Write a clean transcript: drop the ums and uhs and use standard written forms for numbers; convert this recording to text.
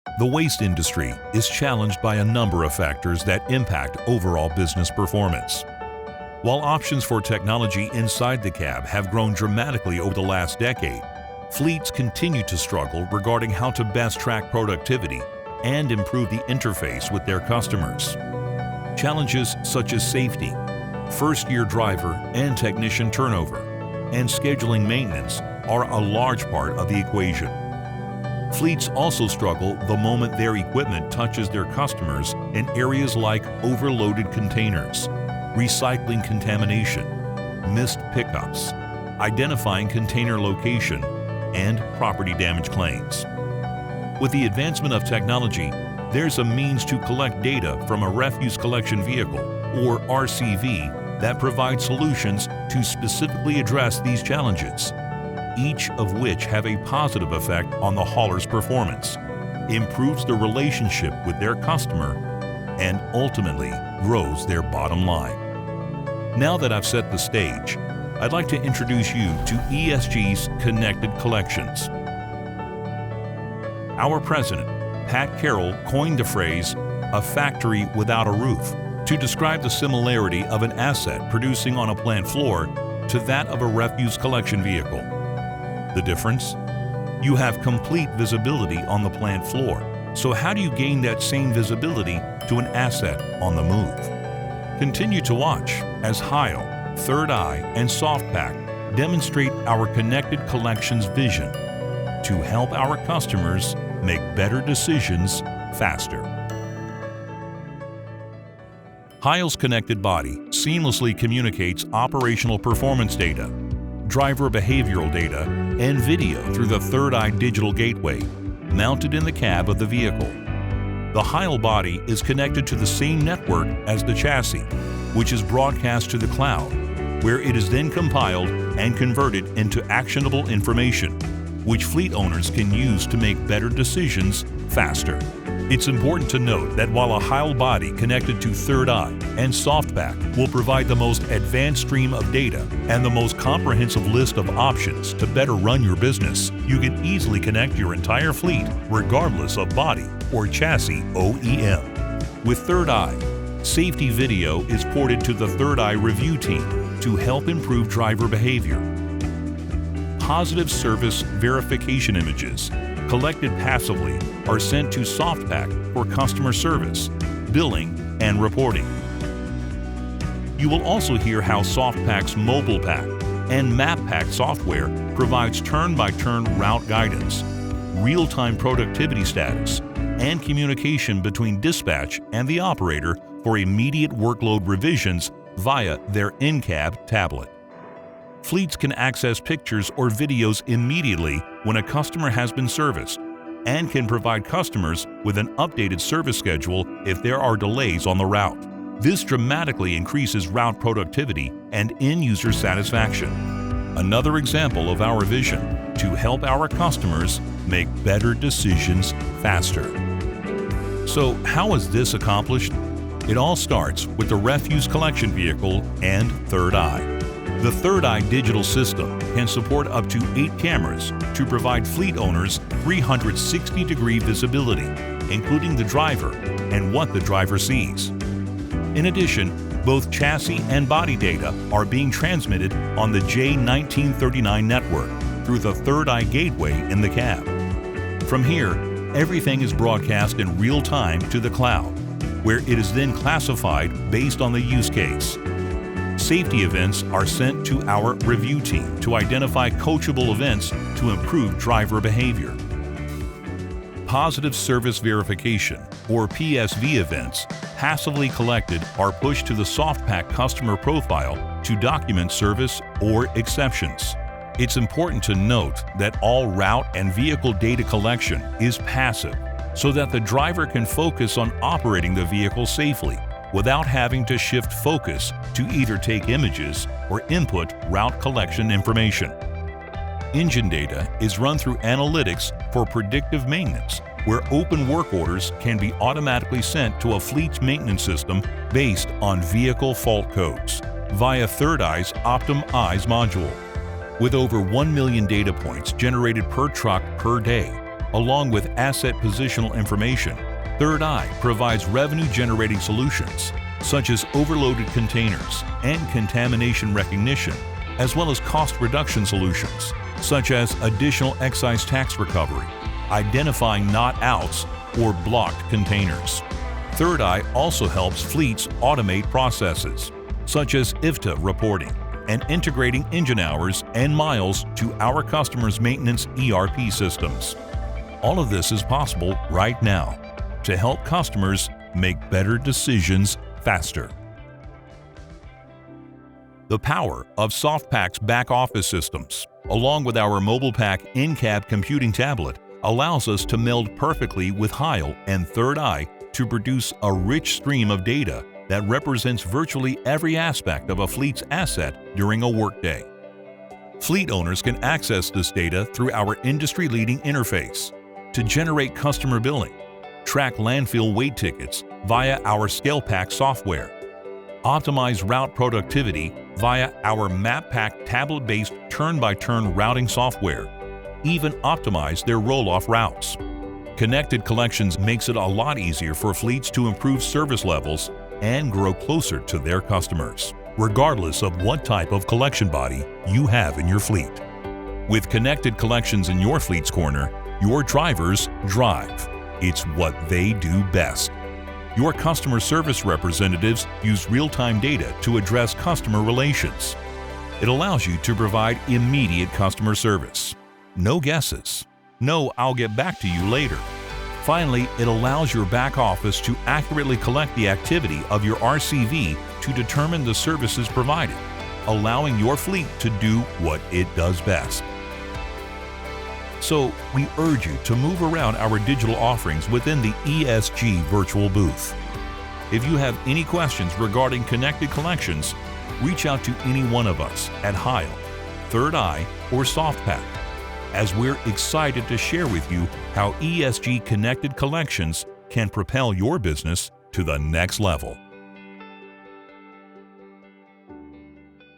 The waste industry is challenged by a number of factors that impact overall business performance. While options for technology inside the cab have grown dramatically over the last decade, fleets continue to struggle regarding how to best track productivity and improve the interface with their customers. Challenges such as safety, first-year driver and technician turnover, and scheduling maintenance are a large part of the equation. Fleets also struggle the moment their equipment touches their customers in areas like overloaded containers, recycling contamination, missed pickups, identifying container location, and property damage claims. With the advancement of technology, there's a means to collect data from a refuse collection vehicle, or RCV, that provides solutions to specifically address these challenges, each of which have a positive effect on the hauler's performance, improves the relationship with their customer, and ultimately grows their bottom line. Now that I've set the stage, I'd like to introduce you to ESG's Connected Collections. Our president, Pat Carroll, coined the phrase, "a factory without a roof," to describe the similarity of an asset producing on a plant floor to that of a refuse collection vehicle. The difference? You have complete visibility on the plant floor, so how do you gain that same visibility to an asset on the move? Continue to watch as Heil, Third-Eye, and Soft-Pak demonstrate our Connected Collections vision to help our customers make better decisions faster. Heil's connected body seamlessly communicates operational performance data, driver behavioral data, and video through the Third-Eye digital gateway mounted in the cab of the vehicle. The Heil body is connected to the same network as the chassis, which is broadcast to the cloud, where it is then compiled and converted into actionable information, which fleet owners can use to make better decisions faster. It's important to note that while a Heil body connected to Third-Eye and Soft-Pak will provide the most advanced stream of data and the most comprehensive list of options to better run your business, you can easily connect your entire fleet regardless of body or chassis OEM. With Third-Eye, safety video is ported to the Third-Eye review team to help improve driver behavior. Positive service verification images collected passively are sent to Soft-Pak for customer service, billing, and reporting. You will also hear how Soft-Pak's Mobile-Pak and Map-Pak software provides turn-by-turn route guidance, real-time productivity status, and communication between dispatch and the operator for immediate workload revisions via their in-cab tablet. Fleets can access pictures or videos immediately when a customer has been serviced and can provide customers with an updated service schedule if there are delays on the route. This dramatically increases route productivity and end-user satisfaction. Another example of our vision to help our customers make better decisions faster. So how is this accomplished? It all starts with the refuse collection vehicle and Third-Eye. The Third-Eye digital system can support up to 8 cameras to provide fleet owners 360-degree visibility, including the driver and what the driver sees. In addition, both chassis and body data are being transmitted on the J1939 network through the Third-Eye gateway in the cab. From here, everything is broadcast in real time to the cloud, where it is then classified based on the use case. Safety events are sent to our review team to identify coachable events to improve driver behavior. Positive Service Verification, or PSV events, passively collected are pushed to the Soft-Pak customer profile to document service or exceptions. It's important to note that all route and vehicle data collection is passive, so that the driver can focus on operating the vehicle safely without having to shift focus to either take images or input route collection information. Engine data is run through analytics for predictive maintenance, where open work orders can be automatically sent to a fleet's maintenance system based on vehicle fault codes via Third-Eye's Optim-Eyes module. With over 1 million data points generated per truck per day, Along with asset positional information, Third-Eye provides revenue-generating solutions such as overloaded containers and contamination recognition, as well as cost reduction solutions such as additional excise tax recovery, identifying not-outs or blocked containers. Third-Eye also helps fleets automate processes such as IFTA reporting and integrating engine hours and miles to our customers' maintenance ERP systems. All of this is possible right now to help customers make better decisions faster. The power of Soft-Pak's back-office systems, along with our Mobile-Pak in-cab computing tablet, allows us to meld perfectly with Heil and Third-Eye to produce a rich stream of data that represents virtually every aspect of a fleet's asset during a workday. Fleet owners can access this data through our industry-leading interface to generate customer billing, track landfill weight tickets via our Scale-Pak software, optimize route productivity via our Map-Pak tablet-based turn-by-turn routing software, even optimize their roll-off routes. Connected Collections makes it a lot easier for fleets to improve service levels and grow closer to their customers, regardless of what type of collection body you have in your fleet. With Connected Collections in your fleet's corner, your drivers drive. It's what they do best. Your customer service representatives use real-time data to address customer relations. It allows you to provide immediate customer service. No guesses. No, I'll get back to you later. Finally, it allows your back office to accurately collect the activity of your RCV to determine the services provided, allowing your fleet to do what it does best. So, we urge you to move around our digital offerings within the ESG virtual booth. If you have any questions regarding Connected Collections, reach out to any one of us at Heil, Third-Eye, or Soft-Pak, as we're excited to share with you how ESG Connected Collections can propel your business to the next level.